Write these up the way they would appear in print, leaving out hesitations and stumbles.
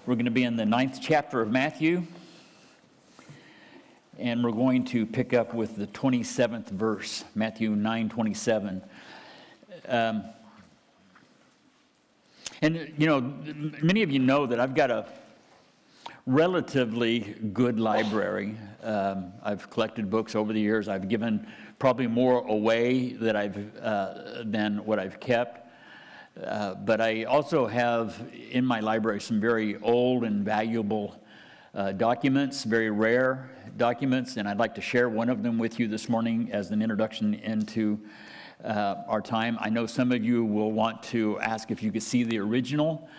We're going to be in the 9th chapter of Matthew, and we're going to pick up with the 27th verse, Matthew 9:27. And, you know, many of you know that I've got a relatively good library. I've collected books over the years. I've given probably more away than what I've kept. But I also have in my library some very old and valuable documents, very rare documents, and I'd like to share one of them with you this morning as an introduction into our time. I know some of you will want to ask if you could see the original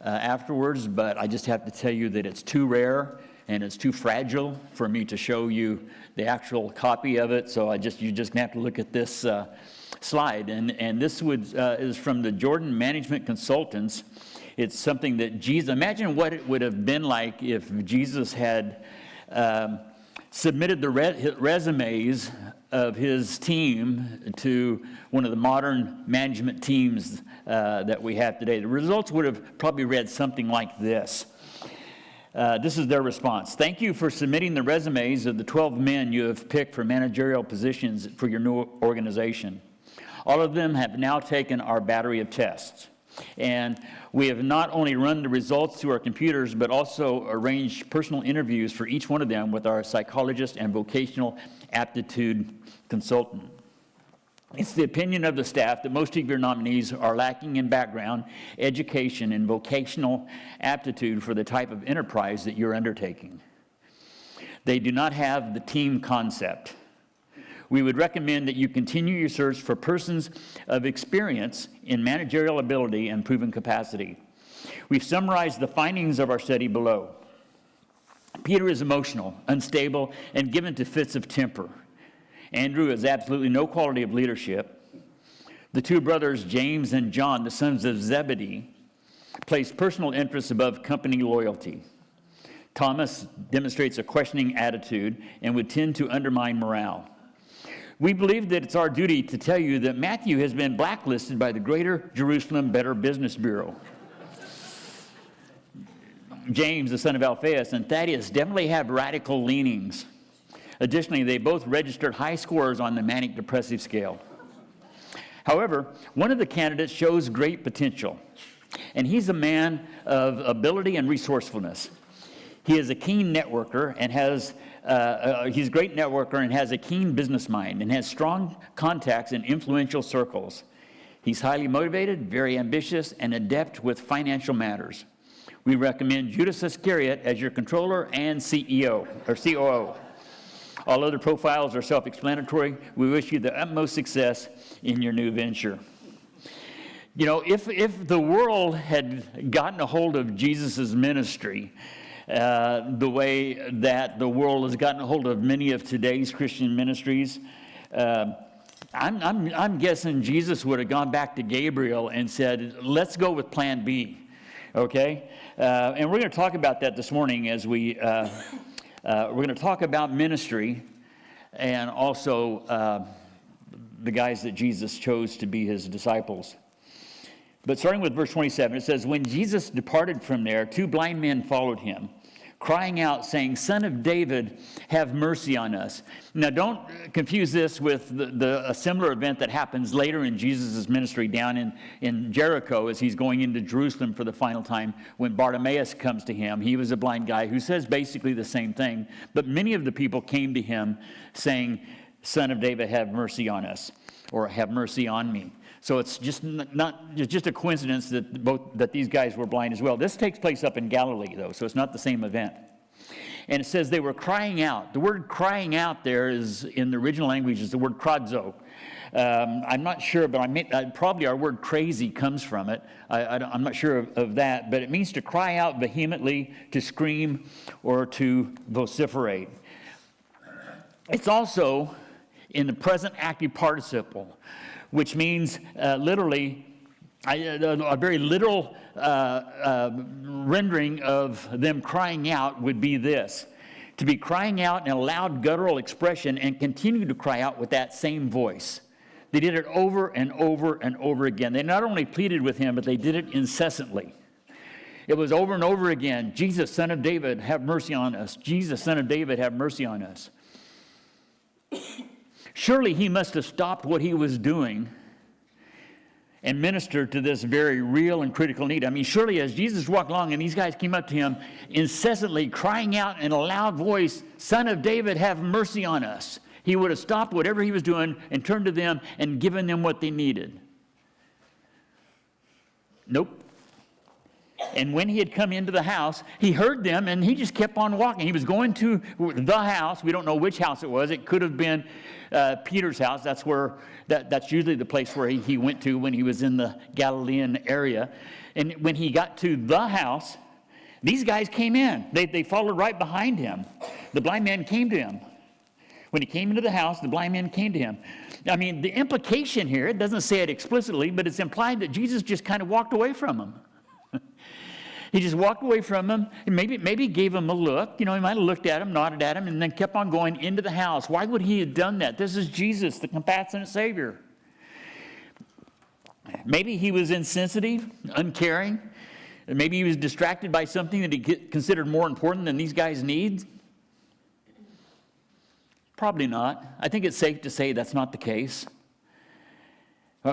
afterwards, but I just have to tell you that it's too rare and it's too fragile for me to show you the actual copy of it, so you just have to look at this slide, and this is from the Jordan Management Consultants. It's something that Jesus, imagine what it would have been like if Jesus had submitted the resumes of his team to one of the modern management teams that we have today. The results would have probably read something like this. This is their response. Thank you for submitting the resumes of the 12 men you have picked for managerial positions for your new organization. All of them have now taken our battery of tests, and we have not only run the results through our computers, but also arranged personal interviews for each one of them with our psychologist and vocational aptitude consultant. It's the opinion of the staff that most of your nominees are lacking in background, education, and vocational aptitude for the type of enterprise that you're undertaking. They do not have the team concept. We would recommend that you continue your search for persons of experience in managerial ability and proven capacity. We've summarized the findings of our study below. Peter is emotional, unstable, and given to fits of temper. Andrew has absolutely no quality of leadership. The two brothers, James and John, the sons of Zebedee, place personal interests above company loyalty. Thomas demonstrates a questioning attitude and would tend to undermine morale. We believe that it's our duty to tell you that Matthew has been blacklisted by the Greater Jerusalem Better Business Bureau. James, the son of Alphaeus, and Thaddeus definitely have radical leanings. Additionally, they both registered high scores on the manic depressive scale. However, one of the candidates shows great potential, and he's a man of ability and resourcefulness. He is a keen networker and he's a great networker and has a keen business mind and has strong contacts in influential circles. He's highly motivated, very ambitious, and adept with financial matters. We recommend Judas Iscariot as your controller and CEO or COO. All other profiles are self-explanatory. We wish you the utmost success in your new venture. You know, if the world had gotten a hold of Jesus' ministry, the way that the world has gotten a hold of many of today's Christian ministries, I'm guessing Jesus would have gone back to Gabriel and said, let's go with plan B, okay? And we're going to talk about that this morning as we're going to talk about ministry and also the guys that Jesus chose to be his disciples. But starting with verse 27, it says, when Jesus departed from there, two blind men followed him, crying out, saying, Son of David, have mercy on us. Now, don't confuse this with a similar event that happens later in Jesus' ministry down in Jericho as he's going into Jerusalem for the final time when Bartimaeus comes to him. He was a blind guy who says basically the same thing, but many of the people came to him saying, Son of David, have mercy on us, or have mercy on me. So it's just a coincidence that these guys were blind as well. This takes place up in Galilee, though, so it's not the same event. And it says they were crying out. The word crying out there is, in the original language, is the word kradzo. I'm not sure, but probably our word crazy comes from it. I'm not sure of that, but it means to cry out vehemently, to scream, or to vociferate. It's also in the present active participle, which means literally, a very literal rendering of them crying out would be this: to be crying out in a loud guttural expression and continue to cry out with that same voice. They did it over and over and over again. They not only pleaded with him, but they did it incessantly. It was over and over again. Jesus, Son of David, have mercy on us. Jesus, Son of David, have mercy on us. Surely he must have stopped what he was doing and ministered to this very real and critical need. I mean, surely as Jesus walked along and these guys came up to him, incessantly crying out in a loud voice, Son of David, have mercy on us, he would have stopped whatever he was doing and turned to them and given them what they needed. Nope. And when he had come into the house, he heard them and he just kept on walking. He was going to the house. We don't know which house it was. It could have been Peter's house. That's usually the place where he went to when he was in the Galilean area. And when he got to the house, these guys came in. They followed right behind him. The blind man came to him. When he came into the house, the blind man came to him. I mean, the implication here, it doesn't say it explicitly, but it's implied that Jesus just kind of walked away from him. He just walked away from him and maybe gave him a look. You know, he might have looked at him, nodded at him, and then kept on going into the house. Why would he have done that? This is Jesus, the compassionate Savior. Maybe he was insensitive, uncaring. Maybe he was distracted by something that he considered more important than these guys' needs. Probably not. I think it's safe to say that's not the case.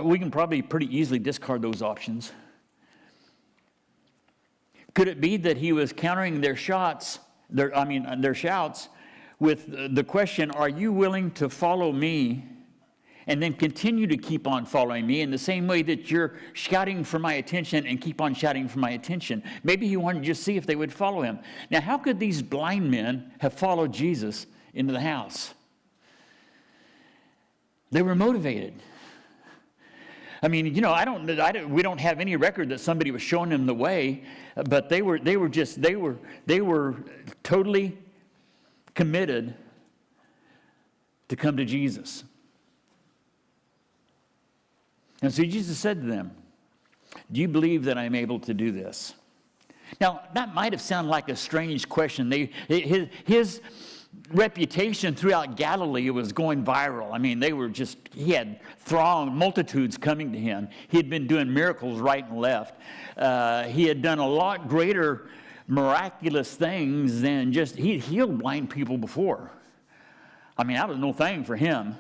We can probably pretty easily discard those options. Could it be that he was countering their shouts with the question, are you willing to follow me and then continue to keep on following me in the same way that you're shouting for my attention and keep on shouting for my attention? Maybe he wanted to just see if they would follow him. Now, how could these blind men have followed Jesus into the house? They were motivated. I mean, you know, we don't have any record that somebody was showing them the way, but they were totally committed to come to Jesus. And so Jesus said to them, do you believe that I'm able to do this? Now, that might have sounded like a strange question. His reputation throughout Galilee was going viral. I mean, he had multitudes coming to him. He had been doing miracles right and left. He had done a lot greater miraculous things than he'd healed blind people before. I mean, that was no thing for him.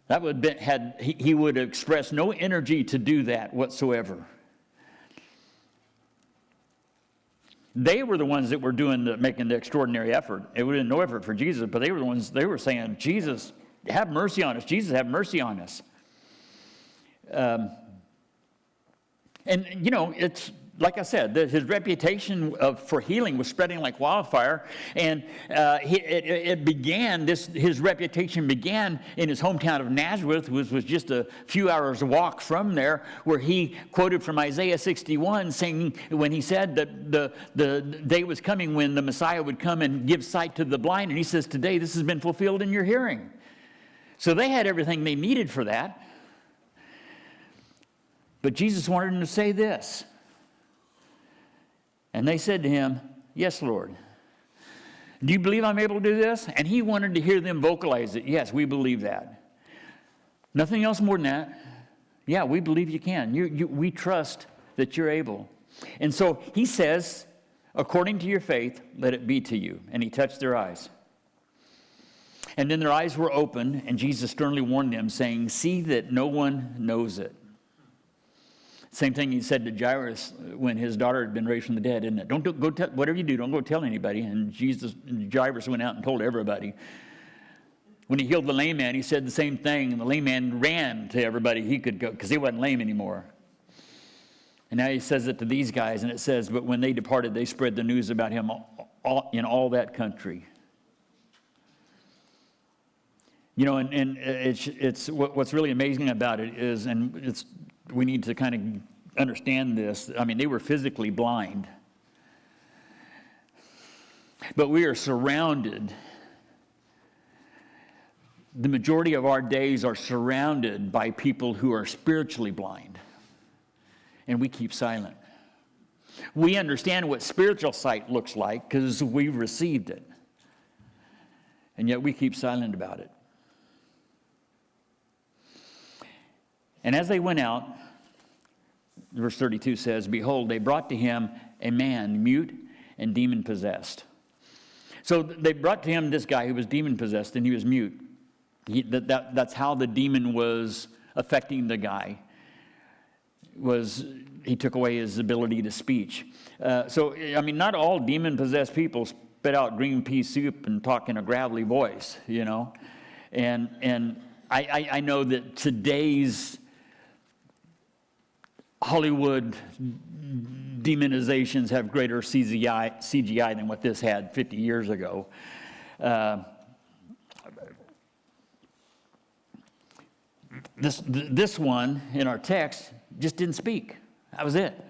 He would have expressed no energy to do that whatsoever. They were the ones that were making the extraordinary effort. It was no effort for Jesus, but they were the ones, they were saying, Jesus, have mercy on us. Jesus, have mercy on us. And, you know, it's like I said, his reputation for healing was spreading like wildfire, and his reputation began in his hometown of Nazareth, which was just a few hours walk from there, where he quoted from Isaiah 61, saying, when he said that the day was coming when the Messiah would come and give sight to the blind, and he says, today this has been fulfilled in your hearing. So they had everything they needed for that. But Jesus wanted them to say this. And they said to him, yes, Lord. Do you believe I'm able to do this? And he wanted to hear them vocalize it. Yes, we believe that. Nothing else more than that. Yeah, we believe you can. We trust that you're able. And so he says, according to your faith, let it be to you. And he touched their eyes. And then their eyes were opened, and Jesus sternly warned them, saying, see that no one knows it. Same thing he said to Jairus when his daughter had been raised from the dead, isn't it? Don't go tell, whatever you do, don't go tell anybody. And Jairus went out and told everybody. When he healed the lame man, he said the same thing, and the lame man ran to everybody he could go, because he wasn't lame anymore. And now he says it to these guys, and it says, but when they departed, they spread the news about him in all that country. You know, and it's what's really amazing about it is, and we need to kind of understand this. I mean, they were physically blind. But we are surrounded. The majority of our days are surrounded by people who are spiritually blind. And we keep silent. We understand what spiritual sight looks like because we've received it. And yet we keep silent about it. And as they went out, verse 32 says, "Behold, they brought to him a man mute and demon-possessed." So they brought to him this guy who was demon-possessed, and he was mute. That's how the demon was affecting the guy, was he took away his ability to speech. Not all demon-possessed people spit out green pea soup and talk in a gravelly voice, And I know that today's Hollywood demonizations have greater CGI than what this had 50 years ago. This one in our text just didn't speak. That was it.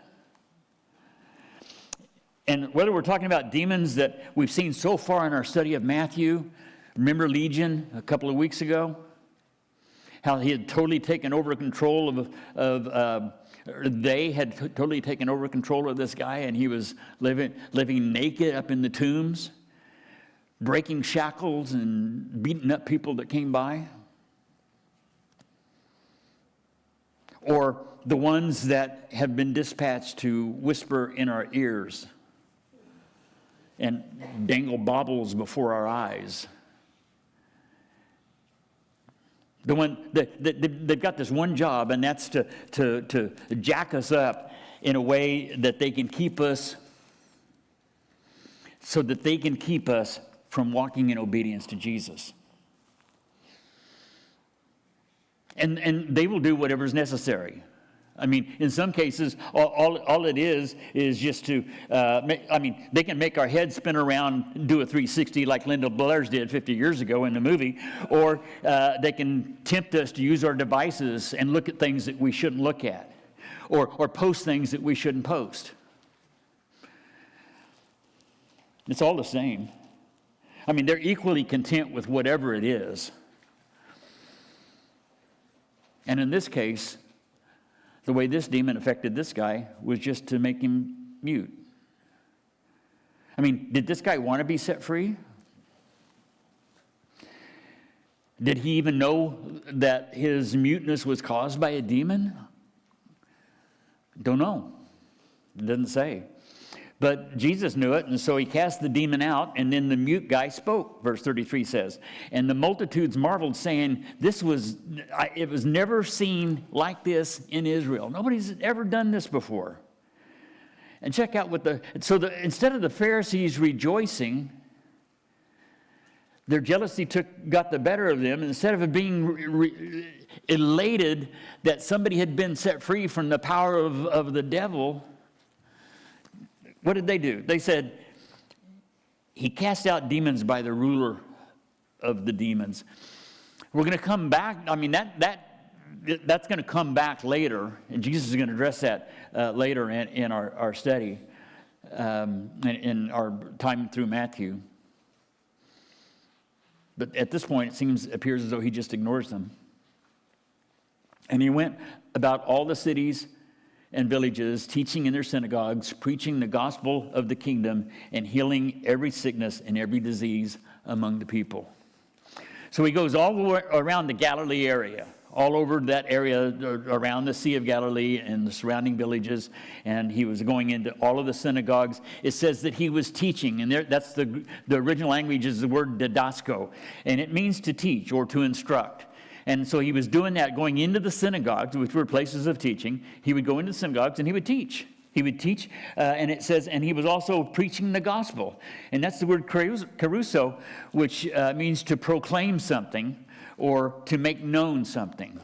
And whether we're talking about demons that we've seen so far in our study of Matthew, remember Legion a couple of weeks ago? How he had totally taken over control they had totally taken over control of this guy, and he was living naked up in the tombs, breaking shackles and beating up people that came by. Or the ones that have been dispatched to whisper in our ears and dangle baubles before our eyes. The one they've got this one job, and that's to jack us up in a way that they can keep us, so that they can keep us from walking in obedience to Jesus. And they will do whatever's necessary. In some cases, all it is just to, they can make our head spin around and do a 360 like Linda Blair's did 50 years ago in the movie, or they can tempt us to use our devices and look at things that we shouldn't look at, or post things that we shouldn't post. It's all the same. They're equally content with whatever it is. And in this case, the way this demon affected this guy was just to make him mute. Did this guy want to be set free? Did he even know that his muteness was caused by a demon? Don't know. It doesn't say. But Jesus knew it, and so he cast the demon out, and then the mute guy spoke, verse 33 says. And the multitudes marveled, saying, it was never seen like this in Israel. Nobody's ever done this before. And check out instead of the Pharisees rejoicing, their jealousy got the better of them. Instead of being elated that somebody had been set free from the power of the devil, what did they do? They said, he cast out demons by the ruler of the demons. We're going to come back. That's going to come back later, and Jesus is going to address that later in our study, in our time through Matthew. But at this point, it appears as though he just ignores them. And he went about all the cities and villages, teaching in their synagogues, preaching the gospel of the kingdom, and healing every sickness and every disease among the people. So he goes all the way around the Galilee area, all over that area around the Sea of Galilee and the surrounding villages, and he was going into all of the synagogues. It says that he was teaching, and that's the original language is the word didasko, and it means to teach or to instruct. And so he was doing that, going into the synagogues, which were places of teaching. He would go into the synagogues and he would teach. And it says, and he was also preaching the gospel. And that's the word caruso, which means to proclaim something or to make known something.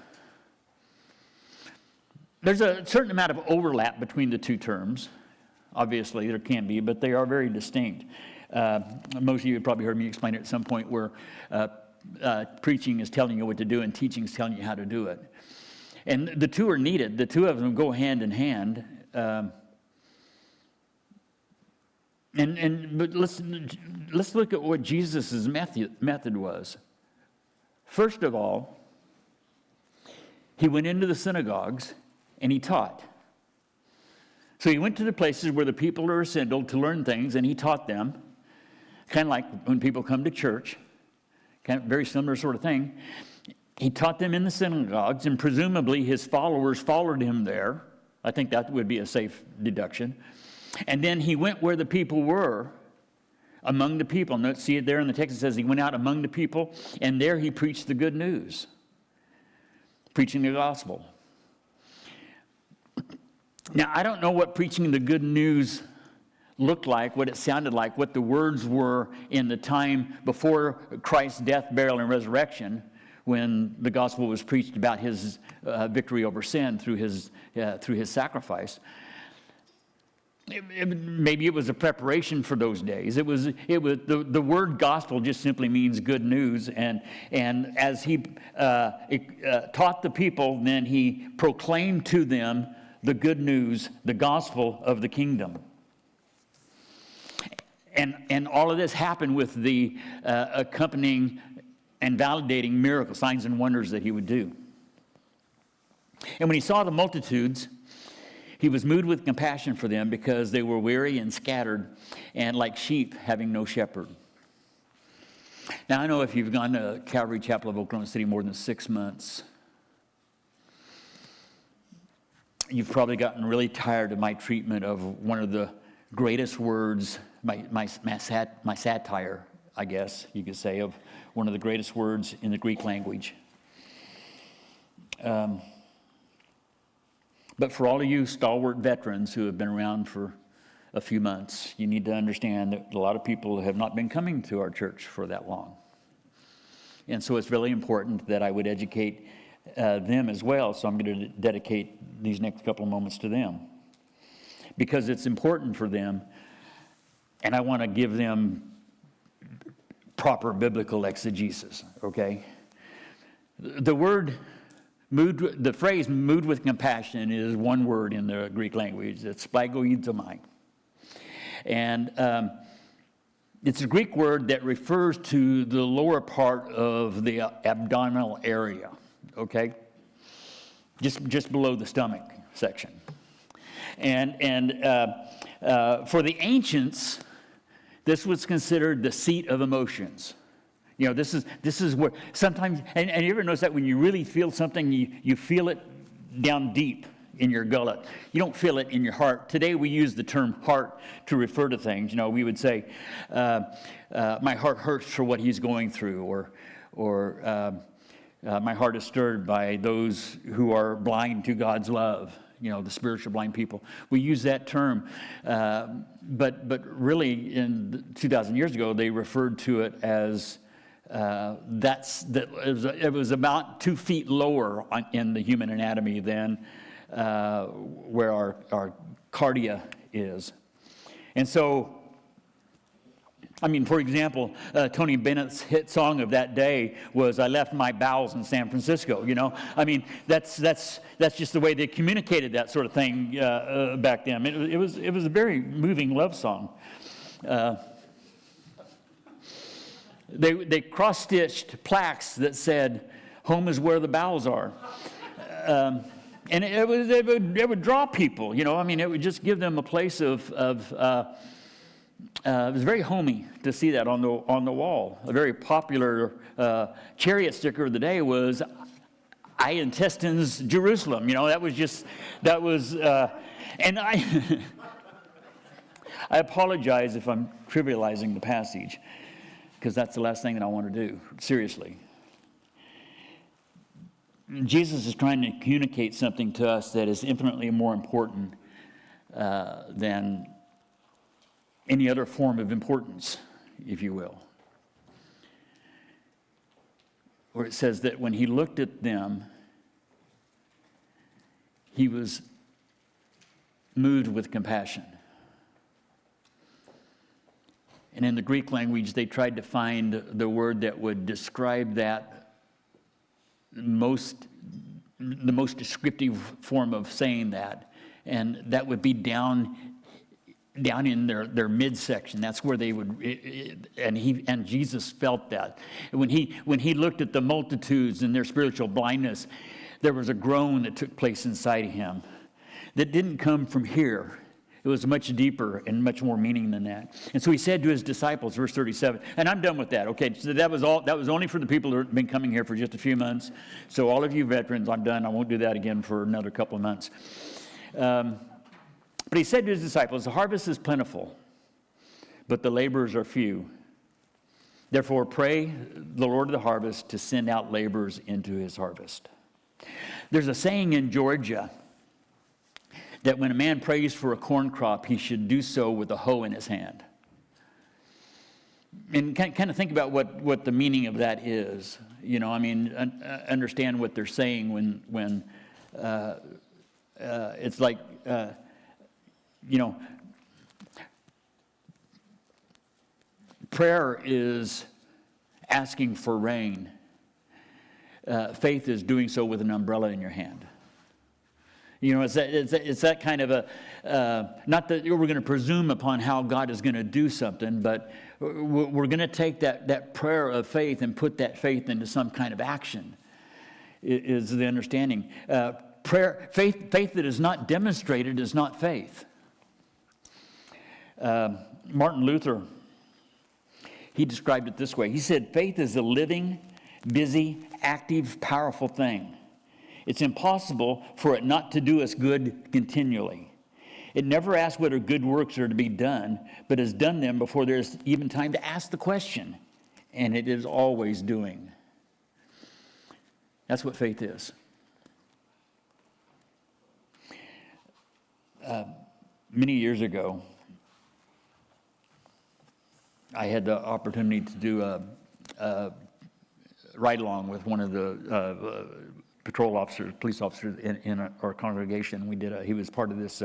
There's a certain amount of overlap between the two terms. Obviously, there can be, but they are very distinct. Most of you have probably heard me explain it at some point where preaching is telling you what to do and teaching is telling you how to do it. And the two are needed. The two of them go hand in hand. But let's look at what Jesus' method was. First of all, he went into the synagogues and he taught. So he went to the places where the people are assembled to learn things, and he taught them. Kind of like when people come to church. Kind of very similar sort of thing. He taught them in the synagogues, and presumably his followers followed him there. I think that would be a safe deduction. And then he went where the people were, among the people. Note, see it there in the text. It says he went out among the people, and there he preached the good news, preaching the gospel. Now, I don't know what preaching the good news looked like, what it sounded like, what the words were in the time before Christ's death, burial, and resurrection, when the gospel was preached about his victory over sin through his sacrifice. Maybe it was a preparation for those days. It was the word gospel just simply means good news, and as he taught the people, then he proclaimed to them the good news, the gospel of the kingdom. And all of this happened with the accompanying and validating miracles, signs and wonders that he would do. And when he saw the multitudes, he was moved with compassion for them because they were weary and scattered and like sheep having no shepherd. Now, I know if you've gone to Calvary Chapel of Oklahoma City more than 6 months, you've probably gotten really tired of my treatment of one of the greatest words, my satire, I guess you could say, of one of the greatest words in the Greek language. But for all of you stalwart veterans who have been around for a few months, you need to understand that a lot of people have not been coming to our church for that long. And so it's really important that I would educate them as well. So I'm going to dedicate these next couple of moments to them, because it's important for them, and I want to give them proper biblical exegesis, okay? The phrase moved with compassion is one word in the Greek language. It's splagoidomai. And it's a Greek word that refers to the lower part of the abdominal area, okay? Just below the stomach section. And for the ancients, this was considered the seat of emotions. You know, this is where sometimes, and you ever notice that when you really feel something, you feel it down deep in your gullet. You don't feel it in your heart. Today we use the term heart to refer to things. You know, we would say, my heart hurts for what he's going through, or my heart is stirred by those who are blind to God's love. You know, the spiritual blind people. We use that term, but really, in 2,000 years ago, they referred to it as it was about 2 feet lower in the human anatomy than where our cardia is. And so, I mean, for example, Tony Bennett's hit song of that day was "I Left My Bowels in San Francisco." You know, I mean, that's just the way they communicated that sort of thing back then. It was a very moving love song. They cross-stitched plaques that said, "Home is where the bowels are," and it would draw people. You know, I mean, it would just give them a place of it was very homey to see that on the wall. A very popular chariot sticker of the day was "I intestines Jerusalem." You know, that was, and I I apologize if I'm trivializing the passage, because that's the last thing that I want to do, seriously. Jesus is trying to communicate something to us that is infinitely more important than any other form of importance, if you will. Where it says that when he looked at them, he was moved with compassion. And in the Greek language, they tried to find the word that would describe that the most descriptive form of saying that. And that would be down in their midsection. That's where they would, and Jesus felt that. When he looked at the multitudes and their spiritual blindness, there was a groan that took place inside of him that didn't come from here. It was much deeper and much more meaning than that. And so he said to his disciples, verse 37, and I'm done with that. Okay, so that was only for the people who have been coming here for just a few months. So all of you veterans, I'm done. I won't do that again for another couple of months. But he said to his disciples, the harvest is plentiful, but the laborers are few. Therefore, pray the Lord of the harvest to send out laborers into his harvest. There's a saying in Georgia that when a man prays for a corn crop, he should do so with a hoe in his hand. And kind of think about what the meaning of that is. You know, I mean, understand what they're saying when it's like, you know, prayer is asking for rain. Faith is doing so with an umbrella in your hand. You know, it's that kind of a, not that we're going to presume upon how God is going to do something, but we're going to take that prayer of faith and put that faith into some kind of action, is the understanding. Faith that is not demonstrated is not faith. Martin Luther, he described it this way. He said, faith is a living, busy, active, powerful thing. It's impossible for it not to do us good continually. It never asks whether good works are to be done, but has done them before there's even time to ask the question. And it is always doing. That's what faith is. Many years ago, I had the opportunity to do a ride-along with one of the patrol officers, police officers in our congregation. He was part of this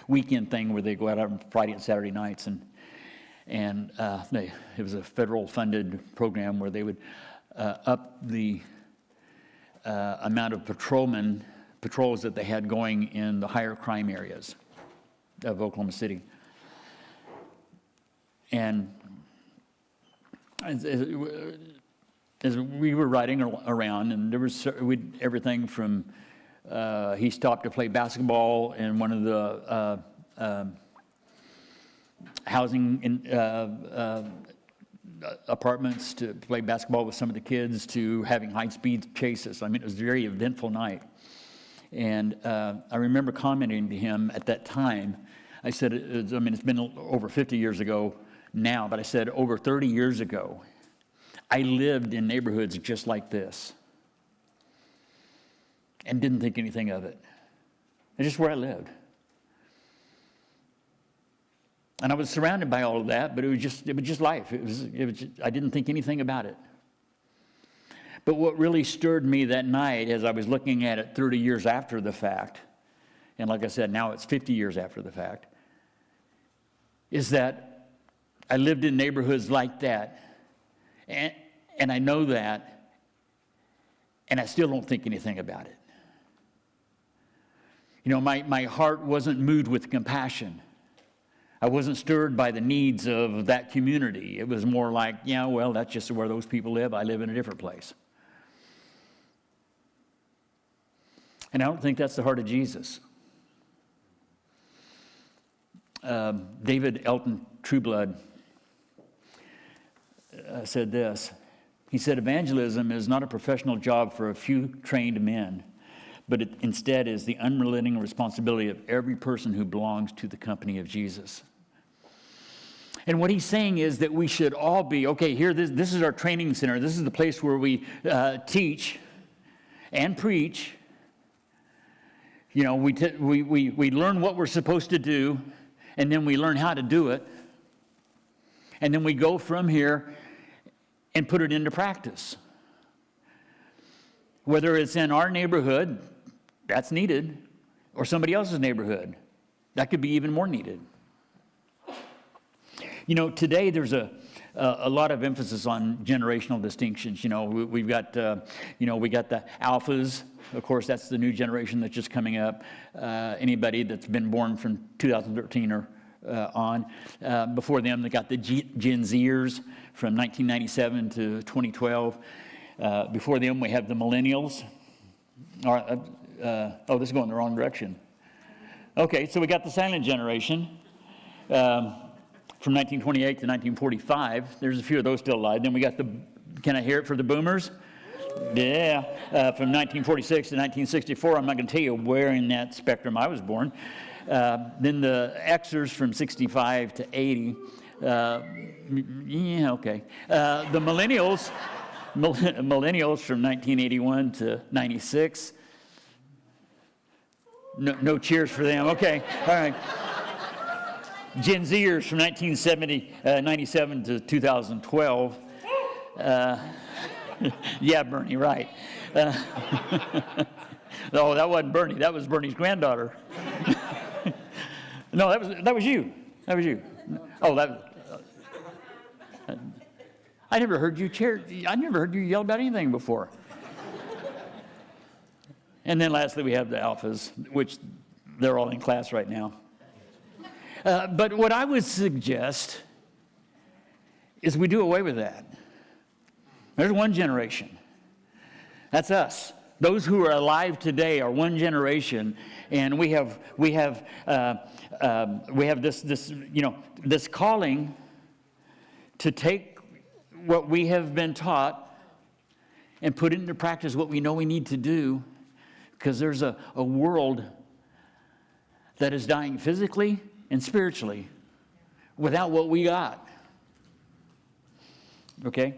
weekend thing where they go out on Friday and Saturday nights, and it was a federal-funded program where they would up the amount of patrols that they had going in the higher crime areas of Oklahoma City. And as we were riding around, and there was everything from he stopped to play basketball in one of the housing apartments to play basketball with some of the kids to having high-speed chases. I mean, it was a very eventful night. And I remember commenting to him at that time. I said, it's been over 50 years ago now, but I said over 30 years ago, I lived in neighborhoods just like this and didn't think anything of it. It's just where I lived. And I was surrounded by all of that, but it was just life. I didn't think anything about it. But what really stirred me that night as I was looking at it 30 years after the fact, and like I said, now it's 50 years after the fact, is that I lived in neighborhoods like that. And I know that, and I still don't think anything about it. You know, my heart wasn't moved with compassion. I wasn't stirred by the needs of that community. It was more like, yeah, well, that's just where those people live. I live in a different place. And I don't think that's the heart of Jesus. David Elton Trueblood said this. He said, evangelism is not a professional job for a few trained men, but it instead is the unrelenting responsibility of every person who belongs to the company of Jesus. And what he's saying is that we should all be, okay, here, this is our training center. This is the place where we teach and preach. You know, we learn what we're supposed to do, and then we learn how to do it. And then we go from here and put it into practice. Whether it's in our neighborhood, that's needed, or somebody else's neighborhood, that could be even more needed. You know, today there's a lot of emphasis on generational distinctions. You know, we've got, we got the alphas. Of course, that's the new generation that's just coming up. Anybody that's been born from 2013 or on. Before them, they got the Gen Zers from 1997 to 2012. Before them, we have the millennials. This is going the wrong direction. Okay, so we got the silent generation from 1928 to 1945. There's a few of those still alive. Then we got can I hear it for the boomers? Yeah, from 1946 to 1964. I'm not going to tell you where in that spectrum I was born. Then the Xers from 65 to 80. Yeah, okay. The millennials from 1981 to 96. No cheers for them. Okay, all right. Gen Zers from 97 to 2012. Yeah, Bernie, right. No, that wasn't Bernie. That was Bernie's granddaughter. No, that was you. That was you. Oh, I never heard you yell about anything before. And then lastly, we have the alphas, which they're all in class right now. But what I would suggest is we do away with that. There's one generation. That's us. Those who are alive today are one generation, and we have this calling to take what we have been taught and put into practice what we know we need to do, because there's a world that is dying physically and spiritually without what we got. Okay?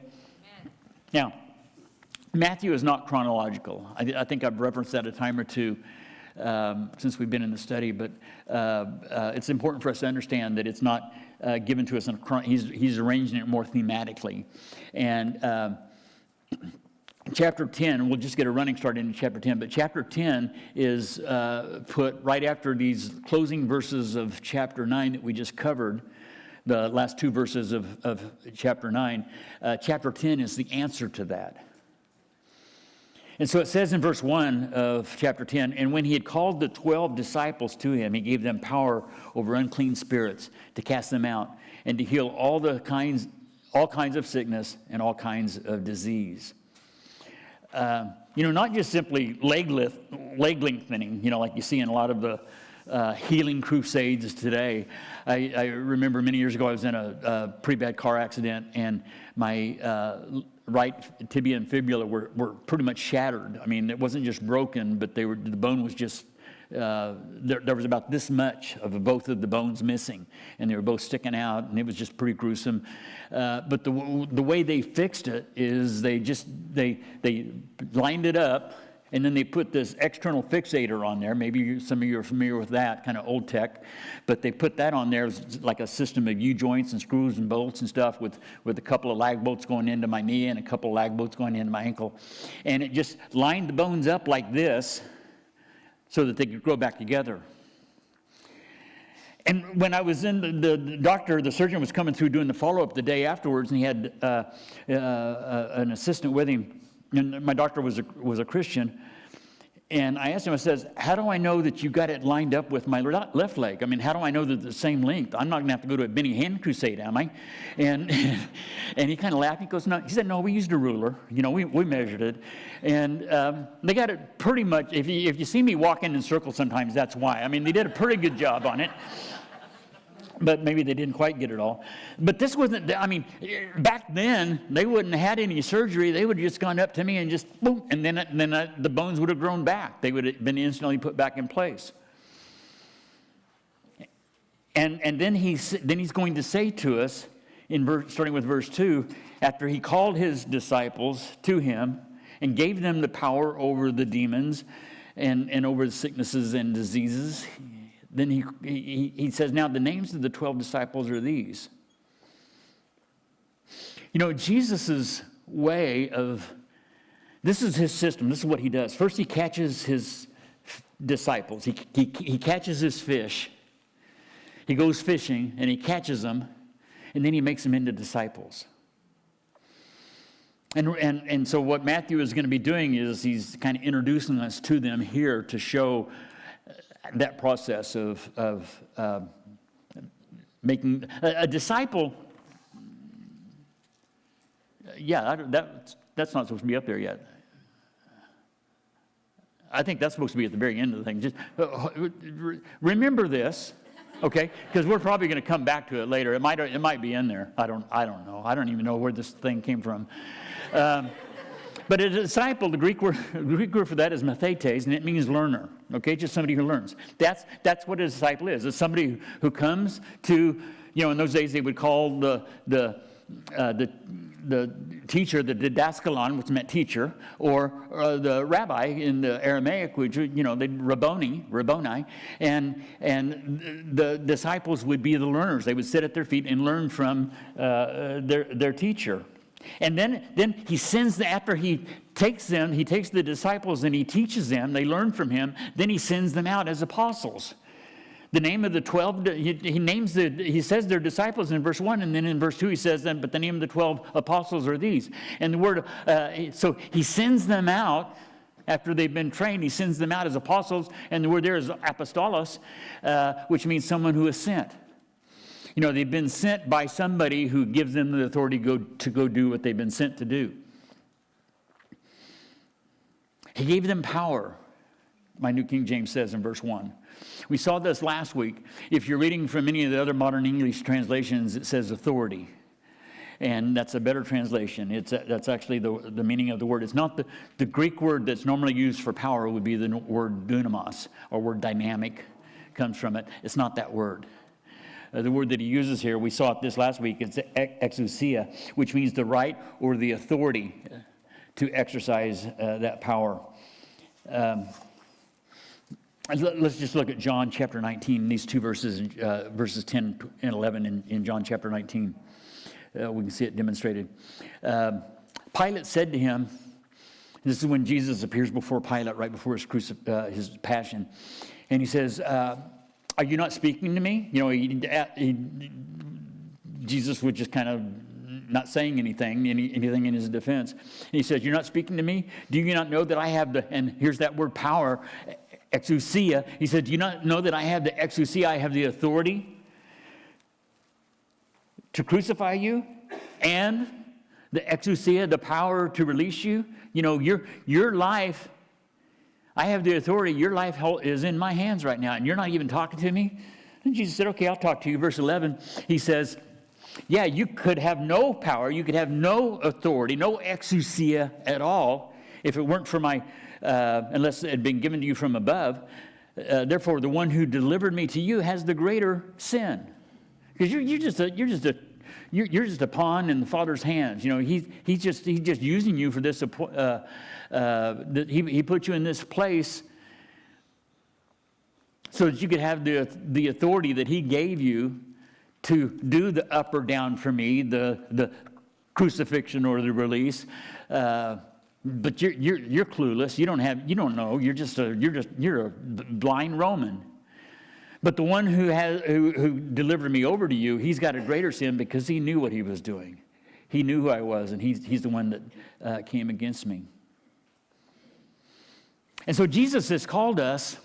Now, Matthew is not chronological. I think I've referenced that a time or two since we've been in the study, but it's important for us to understand that it's not given to us in he's arranging it more thematically. And chapter 10, we'll just get a running start into chapter 10, but chapter 10 is put right after these closing verses of chapter 9 that we just covered. The last two verses of chapter 9. Chapter 10 is the answer to that. And so it says in verse 1 of chapter 10, and when he had called the 12 disciples to him, he gave them power over unclean spirits to cast them out and to heal all kinds of sickness and all kinds of disease. Not just simply leg lengthening, like you see in a lot of the healing crusades today. I remember many years ago I was in a pretty bad car accident, and my right tibia and fibula were pretty much shattered. I mean, it wasn't just broken, but the bone was just there was about this much of both of the bones missing, and they were both sticking out, and it was just pretty gruesome. But the way they fixed it is they lined it up, and then they put this external fixator on there. Maybe some of you are familiar with that, kind of old tech. But they put that on there as like a system of U-joints and screws and bolts and stuff with a couple of lag bolts going into my knee and a couple of lag bolts going into my ankle. And it just lined the bones up like this so that they could grow back together. And when I was in, the surgeon was coming through doing the follow-up the day afterwards, and he had an assistant with him. And my doctor was a Christian, and I asked him, I says, how do I know that you got it lined up with my left leg? I mean, how do I know that the same length? I'm not going to have to go to a Benny Hinn crusade, am I? And he kind of laughed. He goes, no. He said, no, we used a ruler. We measured it. And they got it pretty much. If you see me walking in circles sometimes, that's why. I mean, they did a pretty good job on it. But maybe they didn't quite get it all. But this wasn't, back then, they wouldn't have had any surgery. They would have just gone up to me and just, boom, and then the bones would have grown back. They would have been instantly put back in place. And then he's going to say to us, starting with verse 2, after he called his disciples to him and gave them the power over the demons and over the sicknesses and diseases, then he says, now the names of the 12 disciples are these. Jesus' way this is his system. This is what he does. First, he catches his disciples. He catches his fish. He goes fishing, and he catches them, and then he makes them into disciples. And so what Matthew is going to be doing is he's kind of introducing us to them here to show that process of making a disciple. That's not supposed to be up there yet. I think that's supposed to be at the very end of the thing. Just remember this, okay? Because we're probably going to come back to it later. It might be in there. I don't know. I don't even know where this thing came from. But a disciple, the Greek word for that is mathetes, and it means learner. Okay, just somebody who learns. That's what a disciple is. It's somebody who comes to, in those days they would call the teacher the didaskalon, which meant teacher, or the rabbi in the Aramaic, which the Rabboni, and the disciples would be the learners. They would sit at their feet and learn from their teacher. And then he sends them, after he takes the disciples and he teaches them, they learn from him, then he sends them out as apostles. The name of the 12, he says they're disciples in verse 1, and then in verse 2 he says them, but the name of the 12 apostles are these. And the word, so he sends them out after they've been trained, he sends them out as apostles, and the word there is apostolos, which means someone who is sent. They've been sent by somebody who gives them the authority to go do what they've been sent to do. He gave them power, my New King James says in verse 1. We saw this last week. If you're reading from any of the other modern English translations, it says authority. And that's a better translation. That's actually the meaning of the word. It's not the Greek word that's normally used for power would be the word dunamis, or word dynamic comes from it. It's not that word. The word that he uses here, we saw it this last week, it's exousia, which means the right or the authority to exercise that power. Let's just look at John chapter 19, these two verses, verses 10 and 11 in John chapter 19. We can see it demonstrated. Pilate said to him, this is when Jesus appears before Pilate right before his passion, and he says, are you not speaking to me? Jesus was just kind of not saying anything in his defense. And he says, you're not speaking to me? Do you not know that I have and here's that word power, exousia. He said, do you not know that I have the exousia, I have the authority to crucify you? And the exousia, the power to release you? Your life, I have the authority. Your life is in my hands right now, and you're not even talking to me? And Jesus said, okay, I'll talk to you. Verse 11, he says, yeah, you could have no power. You could have no authority, no exousia at all if it weren't for my, unless it had been given to you from above. Therefore, the one who delivered me to you has the greater sin. Because you're just a pawn in the Father's hands. He's just using you for this. He put you in this place so that you could have the authority that he gave you to do the up or down for me, the crucifixion or the release. But you're clueless. You don't know. You're a blind Roman. But the one who delivered me over to you, he's got a greater sin because he knew what he was doing. He knew who I was, and he's the one that came against me. And so Jesus has called us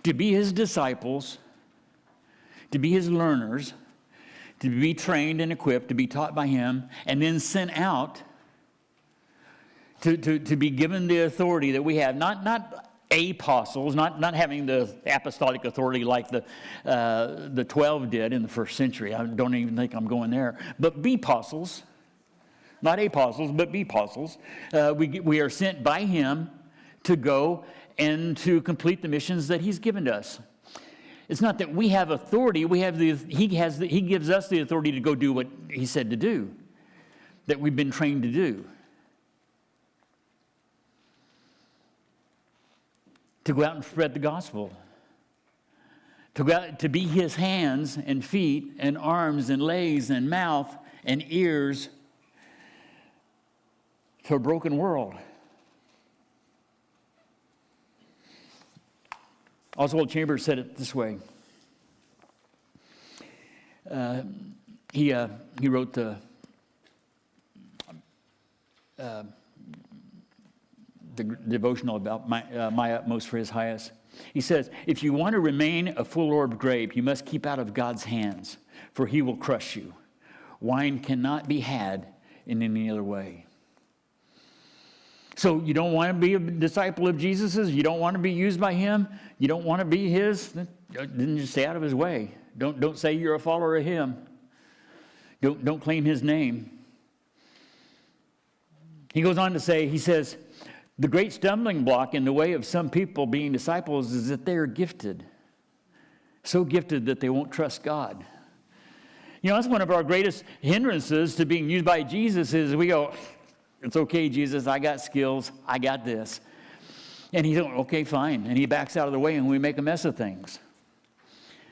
to be his disciples, to be his learners, to be trained and equipped, to be taught by him, and then sent out to be given the authority that we have. Not apostles, not having the apostolic authority like the 12 did in the first century. I don't even think I'm going there. But be apostles. Not apostles, but be apostles. We are sent by him to go and to complete the missions that he's given to us. It's not that we have authority. He gives us the authority to go do what he said to do, that we've been trained to do. To go out and spread the gospel. To go out to be his hands and feet and arms and legs and mouth and ears to a broken world. Oswald Chambers said it this way. He wrote the devotional about my utmost for his highest. He says, if you want to remain a full-orbed grape, you must keep out of God's hands, for he will crush you. Wine cannot be had in any other way. So you don't want to be a disciple of Jesus's? You don't want to be used by him? You don't want to be his? Then just stay out of his way. Don't say you're a follower of him. Don't claim his name. He goes on to say, he says, the great stumbling block in the way of some people being disciples is that they are gifted. So gifted that they won't trust God. You know, that's one of our greatest hindrances to being used by Jesus is we go, it's okay, Jesus, I got skills, I got this. And he's like, okay, fine. And he backs out of the way and we make a mess of things.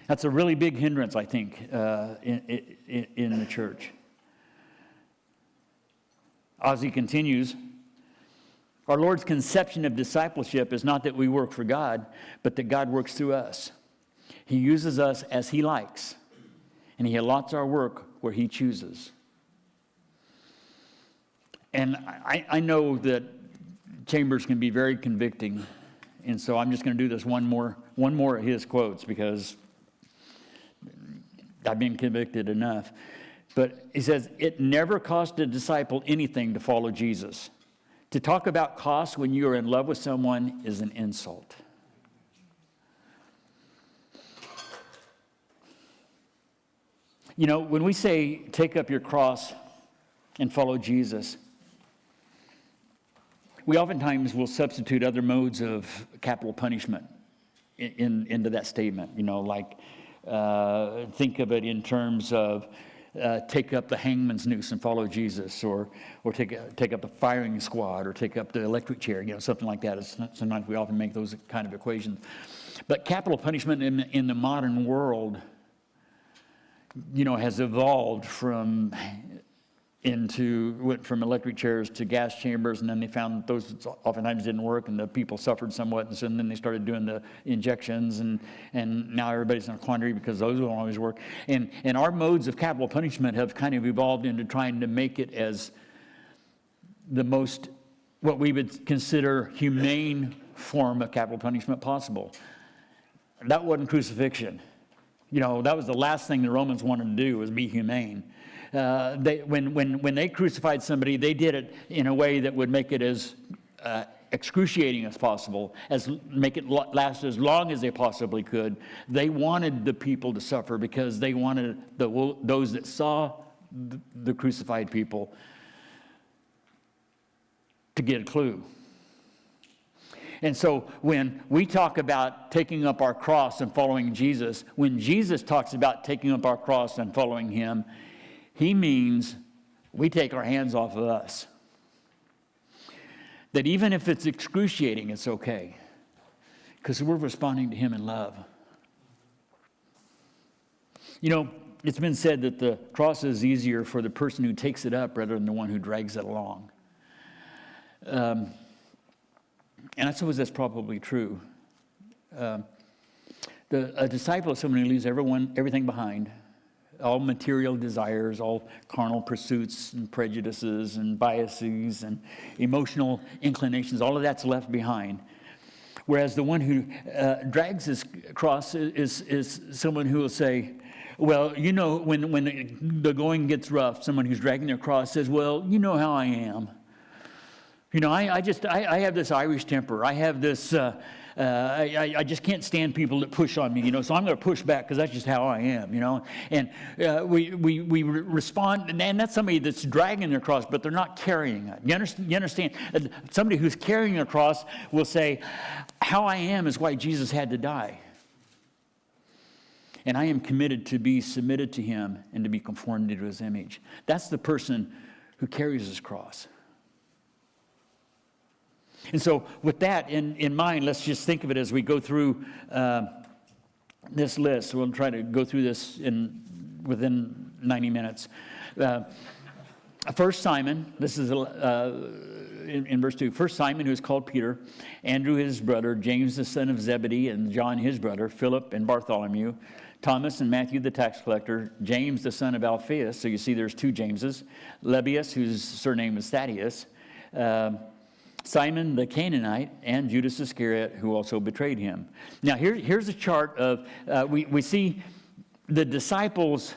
That's a really big hindrance, I think, in the church. As he continues, our Lord's conception of discipleship is not that we work for God, but that God works through us. He uses us as he likes, and he allots our work where he chooses. And I know that chambers can be very convicting, and so I'm just going to do this one more of his quotes because I've been convicted enough. But he says, it never cost a disciple anything to follow Jesus. To talk about cost when you are in love with someone is an insult. You know, when we say take up your cross and follow Jesus, we oftentimes will substitute other modes of capital punishment into that statement. You know, like think of it in terms of take up the hangman's noose and follow Jesus, or take up the firing squad, or take up the electric chair, you know, something like that. Sometimes we often make those kind of equations. But capital punishment in the modern world, you know, has evolved went from electric chairs to gas chambers, and then they found that those oftentimes didn't work, and the people suffered somewhat, and so then they started doing the injections, and now everybody's in a quandary because those don't always work. And our modes of capital punishment have kind of evolved into trying to make it as the most, what we would consider humane form of capital punishment possible. That wasn't crucifixion. You know, that was the last thing the Romans wanted to do, was be humane. When they crucified somebody, they did it in a way that would make it as excruciating as possible, make it last as long as they possibly could. They wanted the people to suffer because they wanted those that saw the crucified people to get a clue. And so when we talk about taking up our cross and following Jesus, when Jesus talks about taking up our cross and following him, he means we take our hands off of us. That even if it's excruciating, it's okay, because we're responding to him in love. You know, it's been said that the cross is easier for the person who takes it up rather than the one who drags it along. And I suppose that's probably true. A disciple is someone who leaves everything behind. All material desires, all carnal pursuits and prejudices and biases and emotional inclinations, all of that's left behind. Whereas the one who drags his cross is someone who will say, well, you know, when the going gets rough, someone who's dragging their cross says, well, you know how I am. You know, I have this Irish temper. I have this, I just can't stand people that push on me, you know, so I'm going to push back because that's just how I am, you know. And we respond, and that's somebody that's dragging their cross, but they're not carrying it. You understand? Somebody who's carrying a cross will say, how I am is why Jesus had to die. And I am committed to be submitted to him and to be conformed into his image. That's the person who carries his cross. And so with that in mind, let's just think of it as we go through this list. We'll try to go through this within 90 minutes. First Simon, this is in verse 2. First Simon, who is called Peter, Andrew his brother, James the son of Zebedee, and John his brother, Philip and Bartholomew, Thomas and Matthew the tax collector, James the son of Alphaeus. So you see there's two Jameses. Lebbaeus, whose surname is Thaddeus. Simon the Canaanite, and Judas Iscariot, who also betrayed him. Now here's a chart of, we see the disciples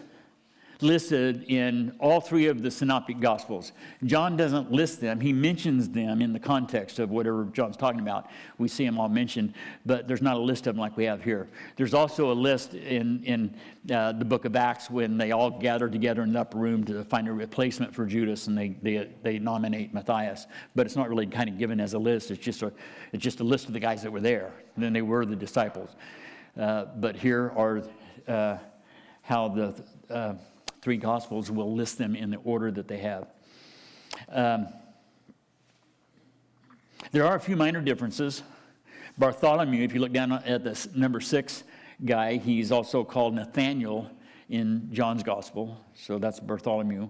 listed in all three of the synoptic gospels. John doesn't list them. He mentions them in the context of whatever John's talking about. We see them all mentioned, but there's not a list of them like we have here. There's also a list in the book of Acts when they all gather together in the upper room to find a replacement for Judas, and they nominate Matthias. But it's not really kind of given as a list. It's just a list of the guys that were there. And then they were the disciples. But here are how the three Gospels will list them in the order that they have. There are a few minor differences. Bartholomew, if you look down at the number 6 guy, he's also called Nathaniel in John's Gospel, so that's Bartholomew.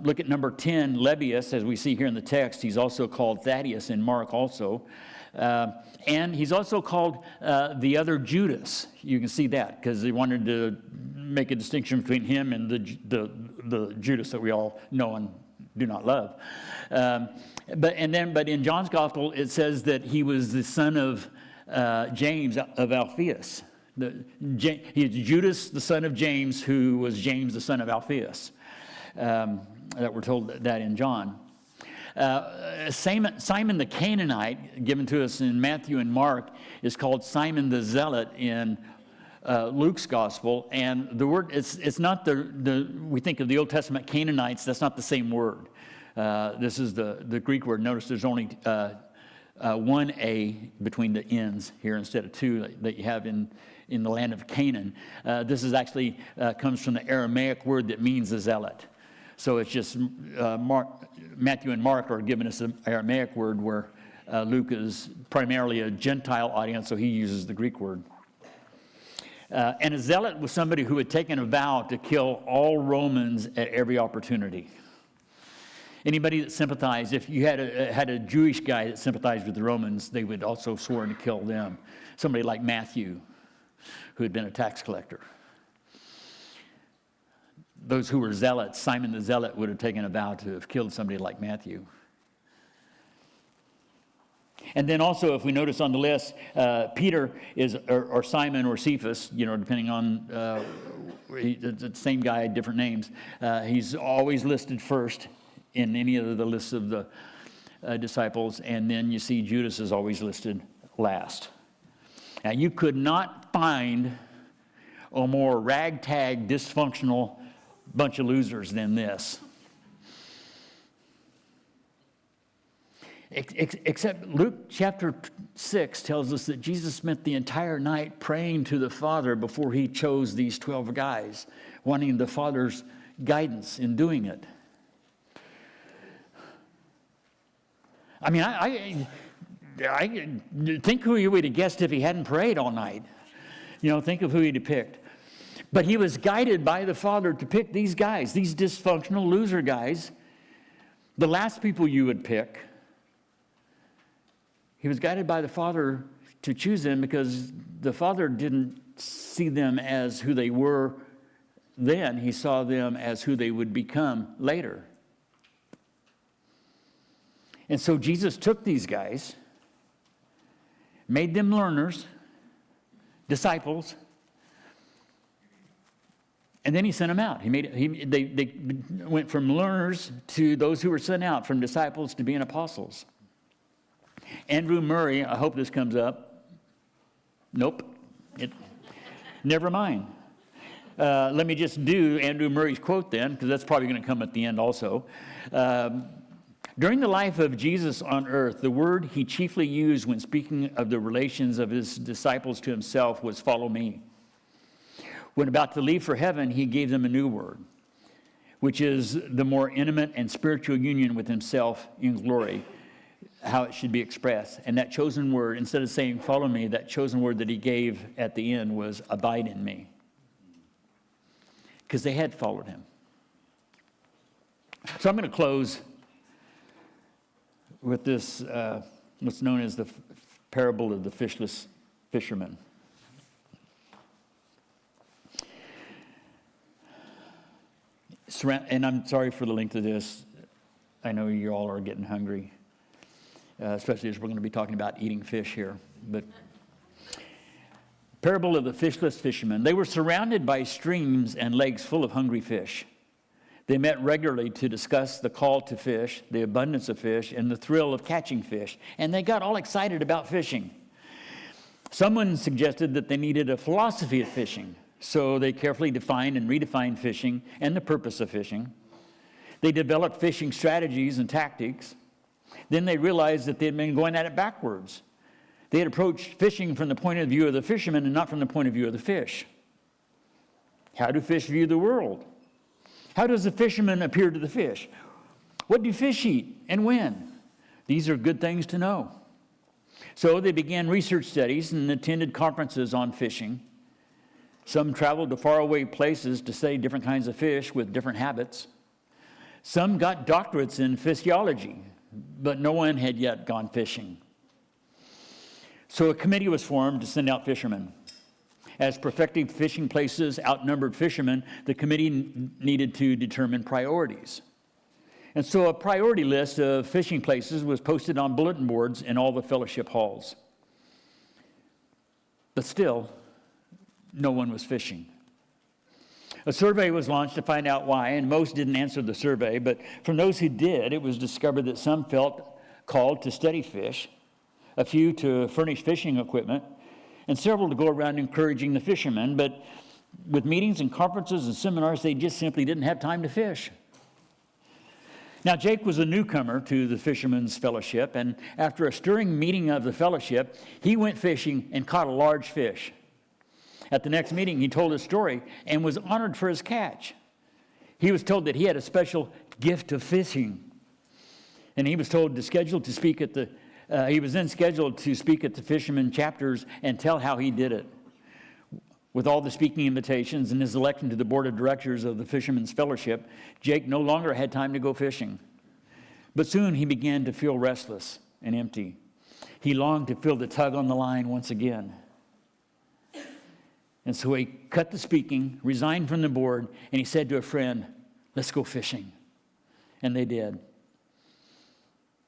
Look at number 10, Lebbaeus, as we see here in the text. He's also called Thaddeus in Mark also. And he's also called the other Judas. You can see that because they wanted to make a distinction between him and the Judas that we all know and do not love. But in John's Gospel, it says that he was the son of James of Alphaeus. He's Judas, the son of James, who was James, the son of Alphaeus. That we're told that in John. Simon the Canaanite, given to us in Matthew and Mark, is called Simon the Zealot in Luke's Gospel. And the word, it's not we think of the Old Testament Canaanites, that's not the same word. This is the Greek word. Notice there's only one A between the ends here instead of two that you have in the land of Canaan. This is actually comes from the Aramaic word that means a zealot. So it's just Matthew and Mark are giving us an Aramaic word where Luke is primarily a Gentile audience, so he uses the Greek word. And a zealot was somebody who had taken a vow to kill all Romans at every opportunity. Anybody that sympathized, if you had a Jewish guy that sympathized with the Romans, they would also sworn to kill them. Somebody like Matthew, who had been a tax collector. Those who were zealots, Simon the Zealot would have taken a vow to have killed somebody like Matthew. And then also, if we notice on the list, Peter is, or Simon or Cephas, depending on the same guy, different names. He's always listed first in any of the lists of the disciples, and then you see Judas is always listed last. Now, you could not find a more ragtag, dysfunctional bunch of losers than this. Except Luke chapter 6 tells us that Jesus spent the entire night praying to the Father before he chose these 12 guys, wanting the Father's guidance in doing it. I mean, I think who he would have guessed if he hadn't prayed all night. Think of who he'd have picked. But he was guided by the Father to pick these guys, these dysfunctional loser guys, the last people you would pick. He was guided by the Father to choose them because the Father didn't see them as who they were then. He saw them as who they would become later. And so Jesus took these guys, made them learners, disciples, and then he sent them out. They went from learners to those who were sent out, from disciples to being apostles. Andrew Murray, I hope this comes up. Nope. Never mind. Let me just do Andrew Murray's quote then, because that's probably going to come at the end also. During the life of Jesus on earth, the word he chiefly used when speaking of the relations of his disciples to himself was "follow me." When about to leave for heaven, he gave them a new word, which is the more intimate and spiritual union with himself in glory, how it should be expressed. And that chosen word, instead of saying "follow me," that chosen word that he gave at the end was "abide in me," because they had followed him. So I'm going to close with this, what's known as the parable of the fishless fisherman. And I'm sorry for the length of this. I know you all are getting hungry, especially as we're going to be talking about eating fish here. But Parable of the fishless fishermen. They were surrounded by streams and lakes full of hungry fish. They met regularly to discuss the call to fish, the abundance of fish, and the thrill of catching fish. And they got all excited about fishing. Someone suggested that they needed a philosophy of fishing, so they carefully defined and redefined fishing and the purpose of fishing. They developed fishing strategies and tactics. Then they realized that they had been going at it backwards. They had approached fishing from the point of view of the fishermen and not from the point of view of the fish. How do fish view the world? How does the fisherman appear to the fish? What do fish eat and when? These are good things to know. So they began research studies and attended conferences on fishing. Some traveled to faraway places to study different kinds of fish with different habits. Some got doctorates in physiology, but no one had yet gone fishing. So a committee was formed to send out fishermen. As perfecting fishing places outnumbered fishermen, the committee needed to determine priorities. And so a priority list of fishing places was posted on bulletin boards in all the fellowship halls. But still, no one was fishing. A survey was launched to find out why, and most didn't answer the survey, but from those who did, it was discovered that some felt called to study fish, a few to furnish fishing equipment, and several to go around encouraging the fishermen, but with meetings and conferences and seminars, they just simply didn't have time to fish. Now, Jake was a newcomer to the Fishermen's Fellowship, and after a stirring meeting of the fellowship, he went fishing and caught a large fish. At the next meeting, he told his story and was honored for his catch. He was told that he had a special gift of fishing, and he was told to schedule to speak at the he was then scheduled to speak at the fishermen chapters and tell how he did it. With all the speaking invitations and his election to the board of directors of the Fishermen's Fellowship, Jake no longer had time to go fishing. But soon he began to feel restless and empty. He longed to feel the tug on the line once again. And so he cut the speaking, resigned from the board, and he said to a friend, "Let's go fishing." And they did.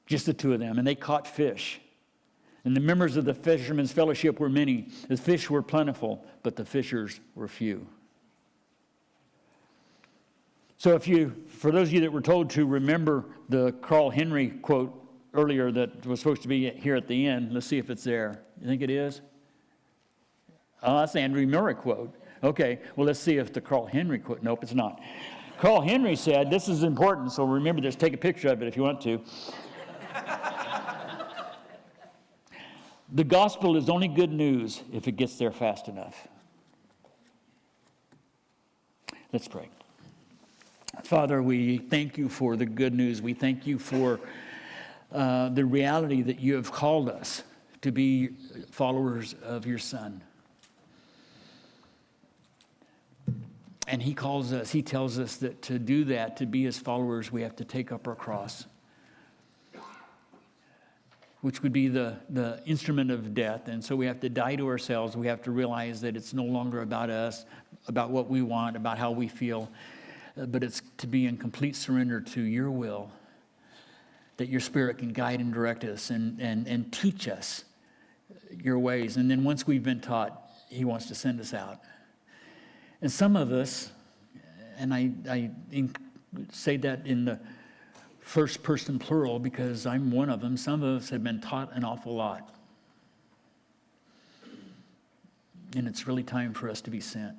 Just the two of them, and they caught fish. And the members of the Fishermen's Fellowship were many. The fish were plentiful, but the fishers were few. So for those of you that were told to remember the Carl Henry quote earlier that was supposed to be here at the end, let's see if it's there. You think it is? Oh, that's the Andrew Murray quote. Okay, well, let's see if the Carl Henry quote. Nope, it's not. Carl Henry said, this is important, so remember this. Take a picture of it if you want to. The gospel is only good news if it gets there fast enough. Let's pray. Father, we thank you for the good news. We thank you for the reality that you have called us to be followers of your Son. And he tells us that to do that, to be his followers, we have to take up our cross, which would be the instrument of death. And so we have to die to ourselves. We have to realize that it's no longer about us, about what we want, about how we feel, but it's to be in complete surrender to your will, that your Spirit can guide and direct us and teach us your ways. And then once we've been taught, he wants to send us out. And some of us, and I say that in the first person plural because I'm one of them, some of us have been taught an awful lot. And it's really time for us to be sent.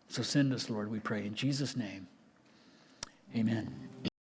So send us, Lord, we pray. In Jesus' name, amen.